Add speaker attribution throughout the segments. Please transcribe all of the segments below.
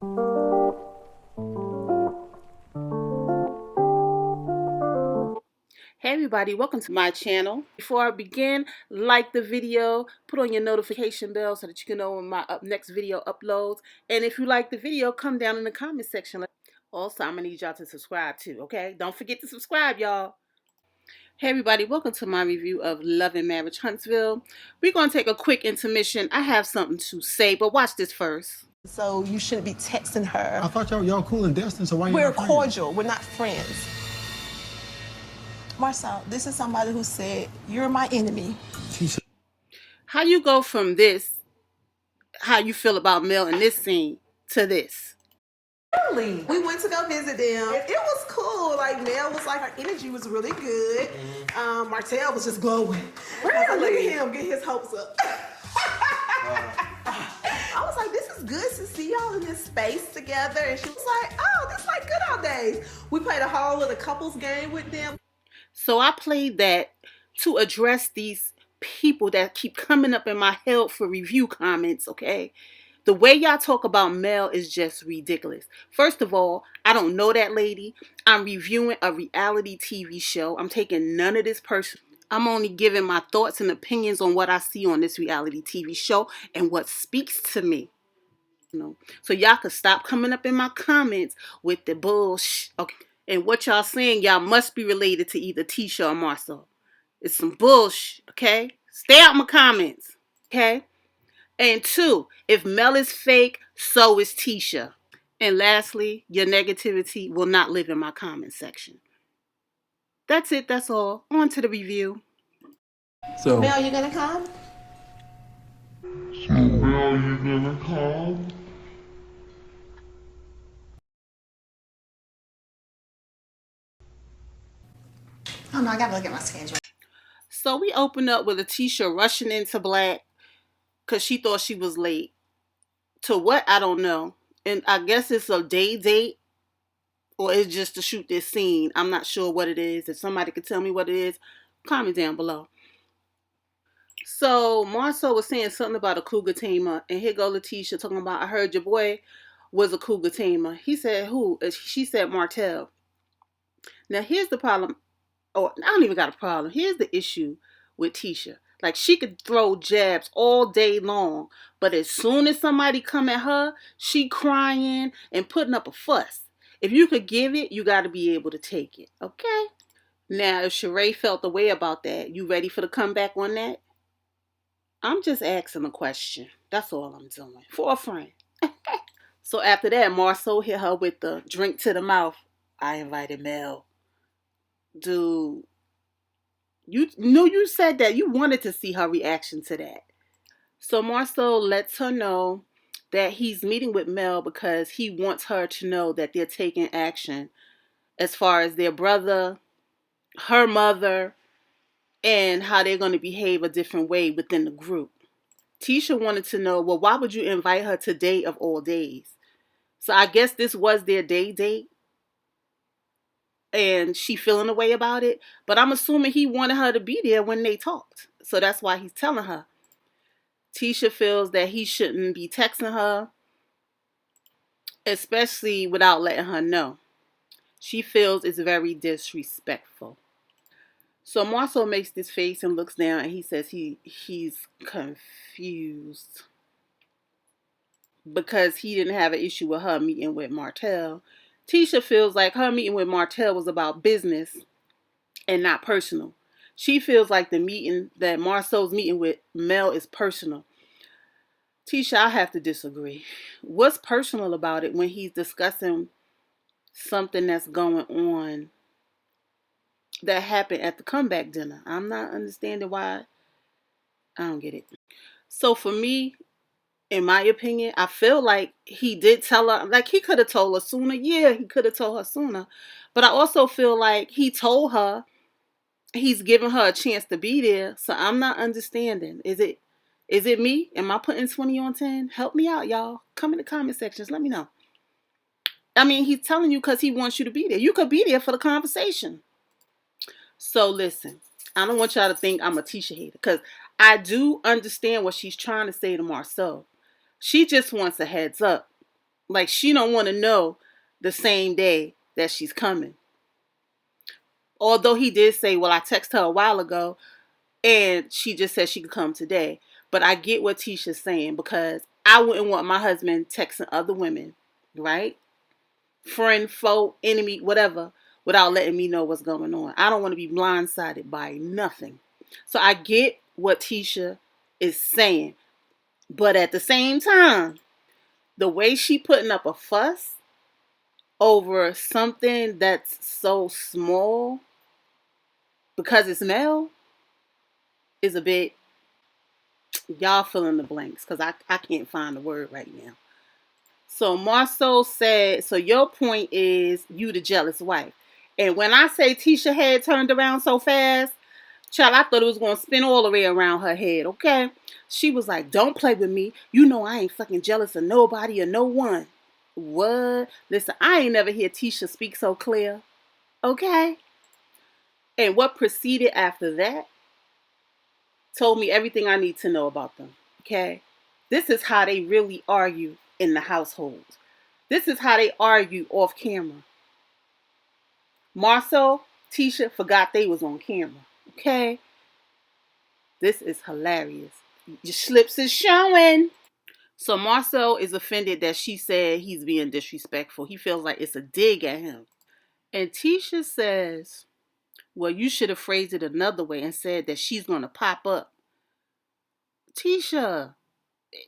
Speaker 1: Hey everybody, welcome to my channel. Before I begin, like the video, put on your notification bell so that you can know when my next video uploads. And if you like the video, come down in the comment section. Also, I'm going to need y'all to subscribe too, okay? Don't forget to subscribe, y'all. Hey everybody, welcome to my review of Love and Marriage Huntsville. We're going to take a quick intermission. I have something to say, but watch this first.
Speaker 2: So you shouldn't be texting her.
Speaker 3: I thought y'all cool and destined, so why you
Speaker 2: We're
Speaker 3: not friends?
Speaker 2: cordial. We're not friends. Marcel, this is somebody who said, you're my enemy.
Speaker 3: Tisha.
Speaker 1: How you go from this, how you feel about Mel in this scene, to this?
Speaker 2: Really? We went to go visit them. It was cool. Like, Mel was like, her energy was really good. Martell was just glowing. Really? I was like, look at him get his hopes up. I was like, this is good to see y'all in this space together. And she was like, oh, this is like good old days. We played a whole little couples game with them.
Speaker 1: So I played that to address these people that keep coming up in my help for review comments, okay? The way y'all talk about Mel is just ridiculous. First of all, I don't know that lady. I'm reviewing a reality TV show. I'm taking none of this personal. I'm only giving my thoughts and opinions on what I see on this reality TV show and what speaks to me. So y'all could stop coming up in my comments with the bullshit, okay? And what y'all saying, y'all must be related to either Tisha or Marcel. It's some bullshit, okay? Stay out my comments, okay? And two, if Mel is fake, so is Tisha. And lastly, your negativity will not live in my comment section. That's it, that's all. On to the review.
Speaker 3: So
Speaker 2: Mel, you gonna come? Oh no, I gotta look at my schedule.
Speaker 1: So we open up with Tisha rushing into Black because she thought she was late. To what? I don't know. And I guess it's a date or it's just to shoot this scene. I'm not sure what it is. If somebody could tell me what it is, comment down below. So Marcel was saying something about a cougar tamer, and here go Letitia talking about, I heard your boy was a cougar tamer. He said who? She said Martell. Now here's the problem. Oh, I don't even got a problem. Here's the issue with Tisha. Like, she could throw jabs all day long, but as soon as somebody come at her, she crying and putting up a fuss. If you could give it, you got to be able to take it, okay? Now, if Sheree felt the way about that, you ready for the comeback on that? I'm just asking a question. That's all I'm doing. For a friend. So after that, Marcel hit her with the drink to the mouth. I invited Mel. Dude. You said that you wanted to see her reaction to that. So Marcel lets her know that he's meeting with Mel because he wants her to know that they're taking action as far as their brother, her mother, and how they're going to behave a different way within the group. Tisha wanted to know, well, why would you invite her today of all days? So I guess this was their date. And she feeling a way about it. But I'm assuming he wanted her to be there when they talked. So that's why he's telling her. Tisha feels that he shouldn't be texting her, especially without letting her know. She feels it's very disrespectful. So Marcel makes this face and looks down, and he says he's confused because he didn't have an issue with her meeting with Martell. Tisha feels like her meeting with Martell was about business and not personal. She feels like the meeting that Marcel's meeting with Mel is personal. Tisha, I have to disagree. What's personal about it when he's discussing something that's going on that happened at the comeback dinner? I'm not understanding why. I don't get it. So for me, in my opinion, I feel like he did tell her, like he could have told her sooner. Yeah, he could have told her sooner. But I also feel like he told her he's giving her a chance to be there. So I'm not understanding. Is it me? Am I putting 20 on 10? Help me out, y'all. Come in the comment sections. Let me know. I mean, he's telling you because he wants you to be there. You could be there for the conversation. So listen, I don't want y'all to think I'm a Tisha hater because I do understand what she's trying to say to Marcel. She just wants a heads up. Like she don't want to know the same day that she's coming. Although he did say, well, I texted her a while ago and she just said she could come today. But I get what Tisha's saying because I wouldn't want my husband texting other women, right? Friend, foe, enemy, whatever, without letting me know what's going on. I don't want to be blindsided by nothing. So I get what Tisha is saying. But at the same time, the way she putting up a fuss over something that's so small because it's male is a bit, y'all fill in the blanks because I can't find the word right now. So Marcel said, so your point is you the jealous wife. And when I say Tisha head turned around so fast, child, I thought it was going to spin all the way around her head, okay? She was like, don't play with me. You know I ain't fucking jealous of nobody or no one. What? Listen, I ain't never hear Tisha speak so clear, okay? And what proceeded after that told me everything I need to know about them, okay? This is how they really argue in the household. This is how they argue off camera. Marcel, Tisha forgot they was on camera, okay? This is hilarious. Your slips is showing. So Marcel is offended that she said he's being disrespectful. He feels like it's a dig at him. And Tisha says, well, you should have phrased it another way and said that she's going to pop up. Tisha,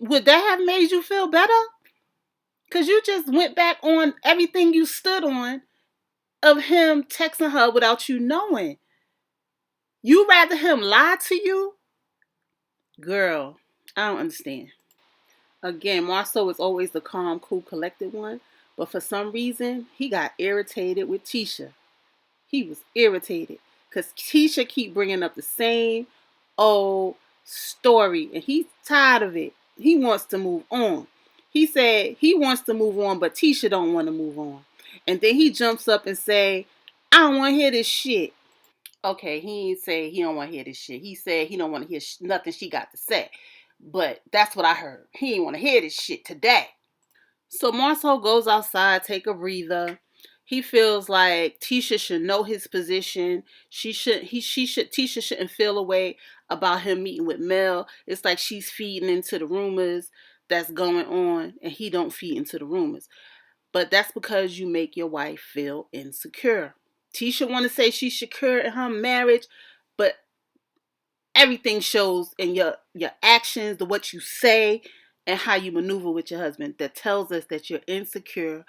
Speaker 1: would that have made you feel better? Because you just went back on everything you stood on of him texting her without you knowing. You rather him lie to you? Girl, I don't understand. Again, Marcel is always the calm, cool, collected one. But for some reason, he got irritated with Tisha. He was irritated. Because Tisha keep bringing up the same old story. And he's tired of it. He wants to move on. He said he wants to move on, but Tisha don't want to move on. And then he jumps up and say, I don't want to hear this shit. Okay, he ain't say he don't want to hear this shit. He said he don't want to hear nothing she got to say. But that's what I heard. He ain't want to hear this shit today. So Marcel goes outside, take a breather. He feels like Tisha should know his position. Tisha shouldn't feel a way about him meeting with Mel. It's like she's feeding into the rumors that's going on, and he don't feed into the rumors. But that's because you make your wife feel insecure. Tisha want to say she's secure in her marriage, but everything shows in your actions, the what you say, and how you maneuver with your husband that tells us that you're insecure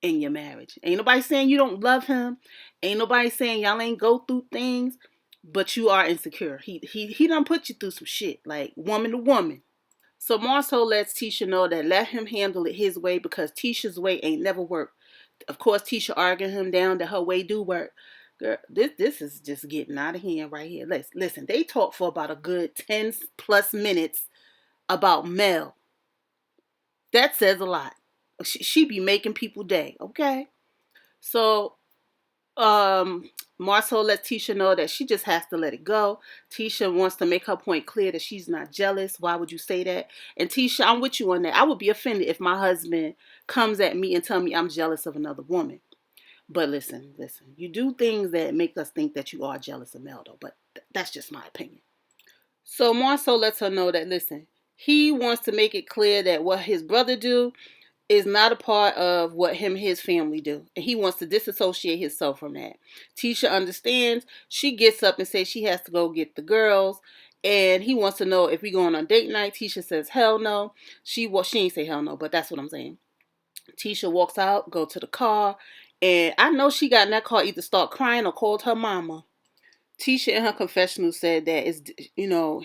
Speaker 1: in your marriage. Ain't nobody saying you don't love him. Ain't nobody saying y'all ain't go through things, but you are insecure. He done put you through some shit, like woman to woman. So Marcel lets Tisha know that let him handle it his way because Tisha's way ain't never worked. Of course, Tisha arguing him down that her way do work. Girl, this is just getting out of hand right here. Listen, they talked for about a good 10 plus minutes about Mel. That says a lot. She be making people day, okay? So Marcel lets Tisha know that she just has to let it go. Tisha wants to make her point clear that she's not jealous. Why would you say that? And Tisha, I'm with you on that. I would be offended if my husband comes at me and tell me I'm jealous of another woman. But listen. You do things that make us think that you are jealous of Mel, though. But that's just my opinion. So Marcel lets her know that, listen, he wants to make it clear that what his brother do is not a part of what him and his family do. And he wants to disassociate himself from that. Tisha understands. She gets up and says she has to go get the girls. And he wants to know if we going on date night. Tisha says, hell no. She ain't say hell no, but that's what I'm saying. Tisha walks out, go to the car. And I know she got in that car either start crying or called her mama. Tisha in her confessional said that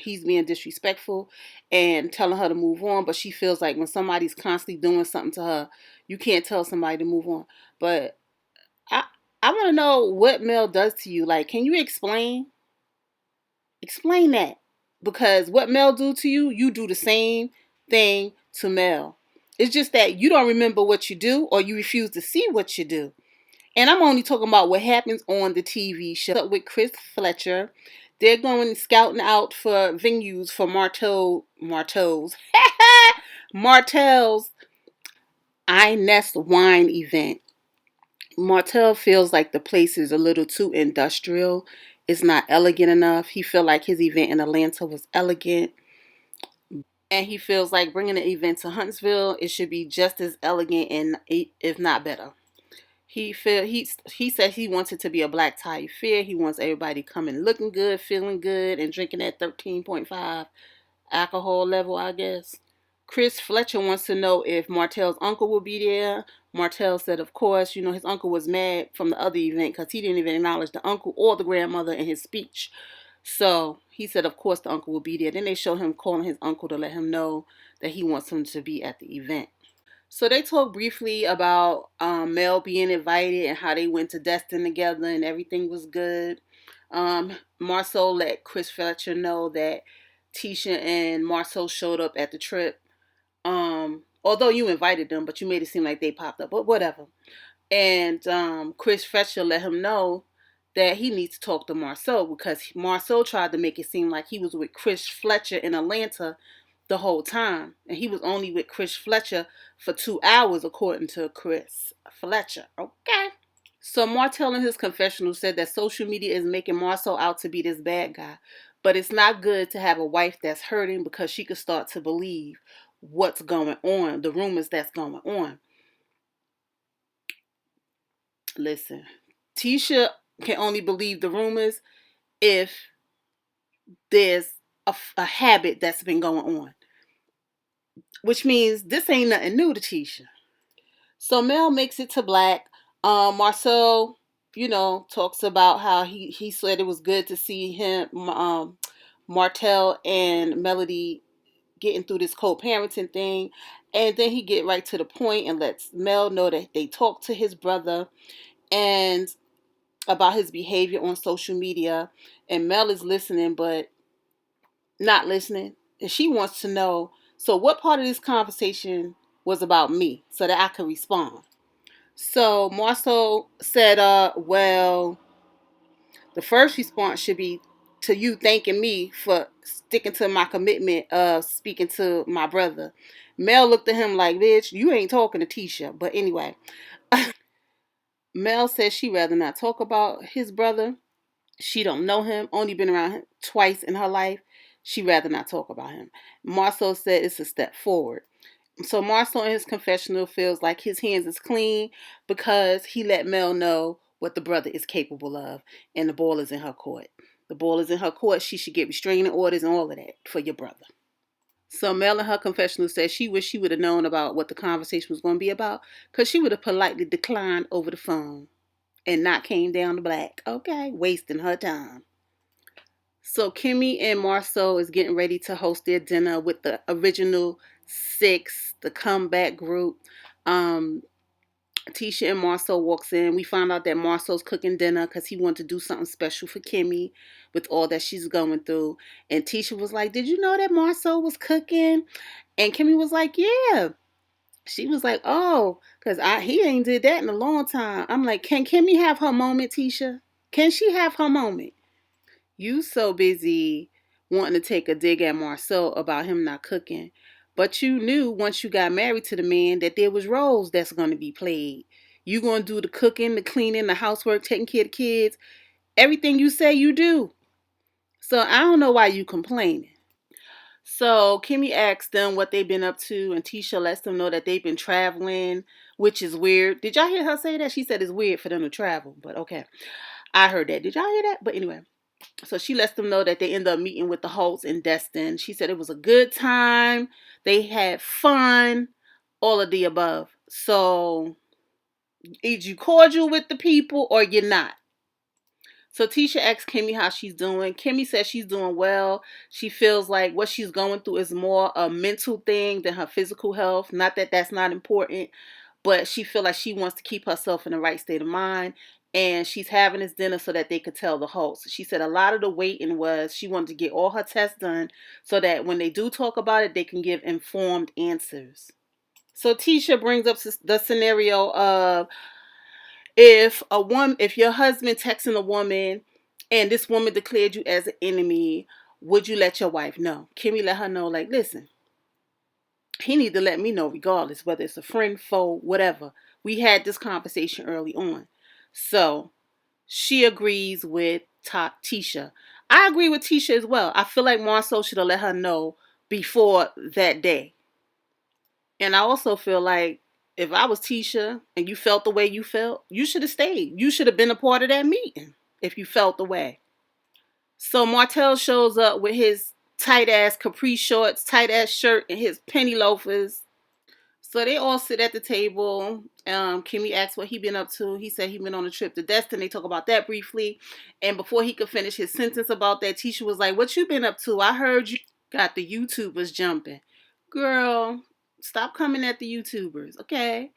Speaker 1: he's being disrespectful and telling her to move on, but she feels like when somebody's constantly doing something to her, you can't tell somebody to move on. But I want to know what Mel does to you. Like, can you explain? Explain that. Because what Mel do to you, you do the same thing to Mel. It's just that you don't remember what you do or you refuse to see what you do. And I'm only talking about what happens on the TV show with Chris Fletcher. They're going scouting out for venues for Martell's Nest wine event. Martell feels like the place is a little too industrial. It's not elegant enough. He feel like his event in Atlanta was elegant, and he feels like bringing the event to Huntsville, it should be just as elegant and if not better. He said he wants it to be a black tie affair. He wants everybody coming looking good, feeling good, and drinking at 13.5 alcohol level, I guess. Chris Fletcher wants to know if Martell's uncle will be there. Martell said, of course. His uncle was mad from the other event because he didn't even acknowledge the uncle or the grandmother in his speech. So he said, of course, the uncle will be there. Then they show him calling his uncle to let him know that he wants him to be at the event. So they talked briefly about Mel being invited and how they went to Destin together and everything was good. Marcel let Chris Fletcher know that Tisha and Marcel showed up at the trip. Although you invited them, but you made it seem like they popped up, but whatever. And Chris Fletcher let him know that he needs to talk to Marcel because Marcel tried to make it seem like he was with Chris Fletcher in Atlanta the whole time. And he was only with Chris Fletcher for 2 hours, according to Chris Fletcher. Okay. So Martell in his confessional said that social media is making Marcel out to be this bad guy. But it's not good to have a wife that's hurting because she could start to believe what's going on, the rumors that's going on. Listen, Tisha can only believe the rumors if there's a habit that's been going on. Which means this ain't nothing new to Tisha. So Mel makes it to black. Marcel, talks about how he said it was good to see him, Martell and Melody getting through this co-parenting thing. And then he get right to the point and lets Mel know that they talked to his brother and about his behavior on social media. And Mel is listening, but not listening. And she wants to know, so what part of this conversation was about me so that I could respond? So Marcel said, well, the first response should be to you thanking me for sticking to my commitment of speaking to my brother. Mel looked at him like, bitch, you ain't talking to Tisha. But anyway, Mel says she rather not talk about his brother. She don't know him, only been around him twice in her life. She rather not talk about him. Marcel said it's a step forward. So Marcel in his confessional feels like his hands is clean because he let Mel know what the brother is capable of, and the ball is in her court. The ball is in her court. She should get restraining orders and all of that for your brother. So Mel in her confessional says she wished she would have known about what the conversation was going to be about because she would have politely declined over the phone and not came down to black. Okay, wasting her time. So Kimmy and Marcel is getting ready to host their dinner with the original six, the comeback group. Tisha and Marcel walks in. We find out that Marcel's cooking dinner because he wanted to do something special for Kimmy with all that she's going through. And Tisha was like, did you know that Marcel was cooking? And Kimmy was like, yeah. She was like, oh, because he ain't did that in a long time. I'm like, can Kimmy have her moment, Tisha? Can she have her moment? You so busy wanting to take a dig at Marcel about him not cooking. But you knew once you got married to the man that there was roles that's going to be played. You going to do the cooking, the cleaning, the housework, taking care of the kids. Everything you say you do. So I don't know why you complaining. So Kimmy asks them what they've been up to, and Tisha lets them know that they've been traveling, which is weird. Did y'all hear her say that? She said it's weird for them to travel, but okay. I heard that. Did y'all hear that? But anyway. So she lets them know that they end up meeting with the Holtz in Destin. She said it was a good time. They had fun. All of the above. So either you cordial with the people or you're not. So Tisha asks Kimmy how she's doing. Kimmy says she's doing well. She feels like what she's going through is more a mental thing than her physical health. Not that that's not important, but she feels like she wants to keep herself in the right state of mind. And she's having this dinner so that they could tell the host. She said a lot of the waiting was she wanted to get all her tests done so that when they do talk about it, they can give informed answers. So Tisha brings up the scenario of if your husband texting a woman and this woman declared you as an enemy, would you let your wife know? Kimmy let her know, like, listen, he need to let me know regardless, whether it's a friend, foe, whatever. We had this conversation early on. So she agrees with Tisha. I agree with Tisha as well. I feel like Marcel should have let her know before that day. And I also feel like if I was Tisha and you felt the way you felt, you should have stayed. You should have been a part of that meeting if you felt the way. So Martell shows up with his tight ass capri shorts, tight ass shirt, and his penny loafers. So they all sit at the table. Kimmy asks what he been up to. He said he been on a trip to Destin. They talk about that briefly. And before he could finish his sentence about that, Tisha was like, "What you been up to? I heard you got the YouTubers jumping." Girl, stop coming at the YouTubers, okay?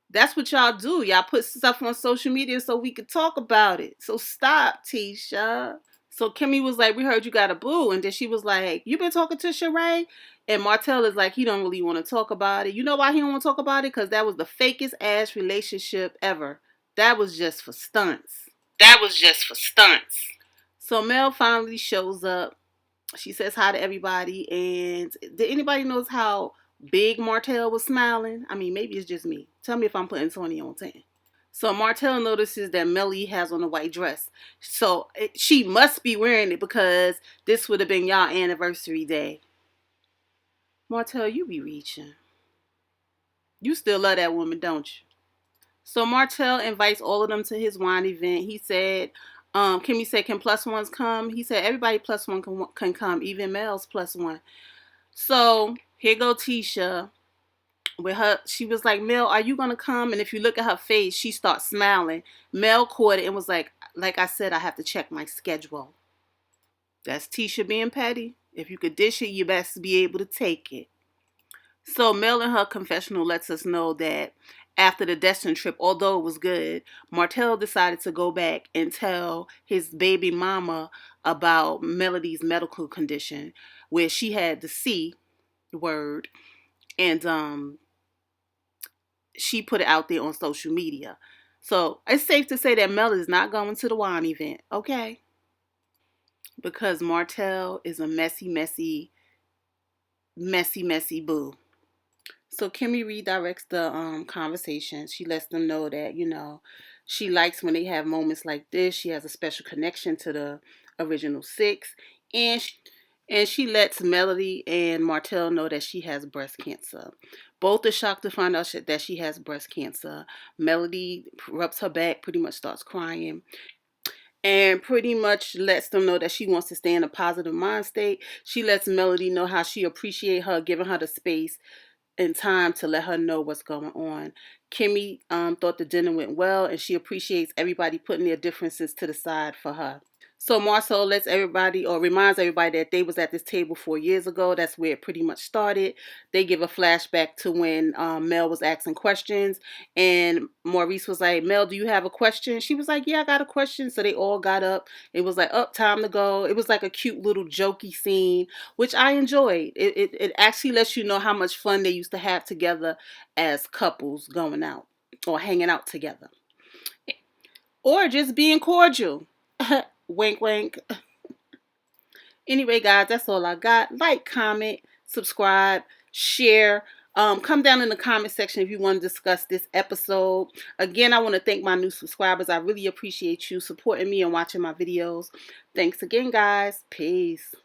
Speaker 1: That's what y'all do. Y'all put stuff on social media so we could talk about it. So stop, Tisha. So Kimmy was like, "We heard you got a boo." And then she was like, "You been talking to Sheree?" And Martell is like, he don't really want to talk about it. You know why he don't want to talk about it? Because that was the fakest ass relationship ever. That was just for stunts. That was just for stunts. So Mel finally shows up. She says hi to everybody. And did anybody knows how big Martell was smiling? I mean, maybe it's just me. Tell me if I'm putting 20 on 10. So Martell notices that Melly has on a white dress. So she must be wearing it because this would have been y'all anniversary day. Martell, you be reaching. You still love that woman, don't you? So Martell invites all of them to his wine event. He said, Kimmy said, "Can plus ones come?" He said, "Everybody plus one can come, even Mel's plus one." So here go Tisha with her. She was like, "Mel, are you gonna come?" And if you look at her face, she starts smiling. Mel caught it and was like I said, I have to check my schedule. That's Tisha being petty. If you could dish it, you best be able to take it. So Mel in her confessional lets us know that after the Destin trip, although it was good, Martell decided to go back and tell his baby mama about Melody's medical condition, where she had the C word, and she put it out there on social media. So it's safe to say that Mel is not going to the wine event, okay? Because Martell is a messy boo. So Kimmy redirects the conversation. She lets them know that, she likes when they have moments like this. She has a special connection to the original six. And she lets Melody and Martell know that she has breast cancer. Both are shocked to find out that she has breast cancer. Melody rubs her back, pretty much starts crying, and pretty much lets them know that she wants to stay in a positive mind state. She lets Melody know how she appreciates her, giving her the space and time to let her know what's going on. Kimmy thought the dinner went well, and she appreciates everybody putting their differences to the side for her. So Marcel lets everybody, or reminds everybody, that they was at this table 4 years ago. That's where it pretty much started. They give a flashback to when Mel was asking questions, and Maurice was like, "Mel, do you have a question?" She was like, "Yeah, I got a question." So they all got up. It was like, "Up, time to go." It was like a cute little jokey scene, which I enjoyed. It actually lets you know how much fun they used to have together as couples going out or hanging out together. Or just being cordial. Wink, wink. Anyway, guys, that's all I got. Like, comment, subscribe, share. Come down in the comment section if you want to discuss this episode. Again, I want to thank my new subscribers. I really appreciate you supporting me and watching my videos. Thanks again, guys. Peace.